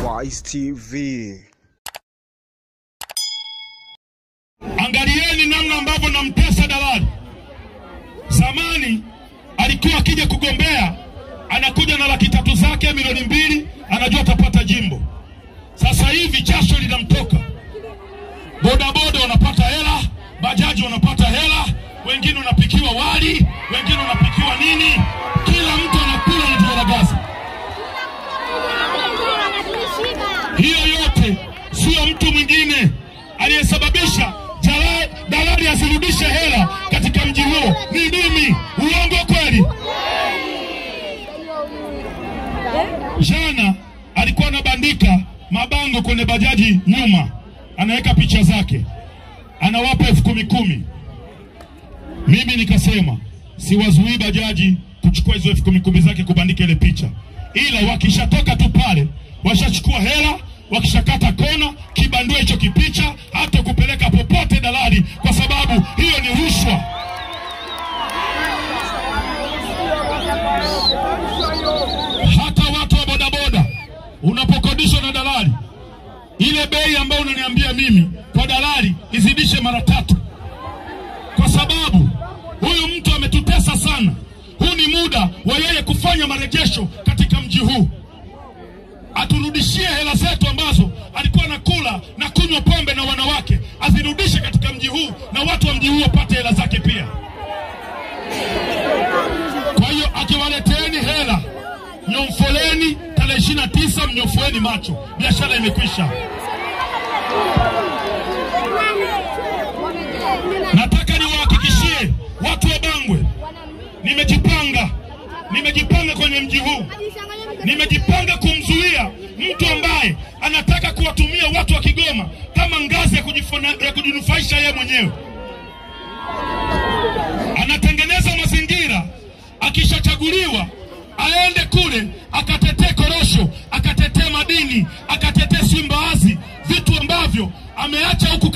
Wise TV. Angalieni namna ambavyo namtesa dalali. Zamani alikuwa akija kugombea anakuja na 300,000 zake, milioni 2, anajua atapata jimbo. Sasa hivi jasho linamtoka. Bodaboda wanapata hela, bajaji wanapata hela, wengine wanapikiwa wali, wengine wanapikiwa nini, kila mtu anakula na tuwaragaza. Hiyo yote sio mtu mwingine aliyesababisha dalali asirudishe hela katika mji huo, ni mimi. Uongo kweli? Jana alikuwa anabandika mabango kwenye bajaji nyuma, anaweka picha zake, anawapa 10,000. Mimi nikasema siwazuii bajaji kuchukua hizo 10,000 zake kubandika ile picha, ila wakishatoka tu pale washachukua hela, wakishakata kona kibandua hicho kipicha, hata kupeleka popote dalali, kwa sababu hiyo ni rushwa. Hata watu wa bodaboda unapokodishwa na dalali, ile bei ambayo unaniambia mimi kwa dalali izidishe mara 3, kwa sababu huyu mtu ametutesa sana. Huu ni muda wa yeye kufanya marejesho katika mji huu, aturudishie hela zetu ambazo alikuwa anakula na kunywa pombe na wanawake, azirudishe katika mji huu na watu wa mji huu wapate hela zake pia. Kwa hiyo akiwaleteeni hela, nyomfoleni tarehe 29, mnyofoeni macho, biashara imekwisha. Nataka niwahakikishie watu wa Bangwe, nimejipanga kwenye mji huu. Nimejipanga kumzuia mtu ambaye anataka kuwatumia watu wa Kigoma kama ngazi ya kujinufaisha yeye mwenyewe. Anatengeneza mazingira, akishachaguliwa aende kule akatetee korosho, akatetee madini, akatetee Simbaazi, vitu ambavyo ameacha huku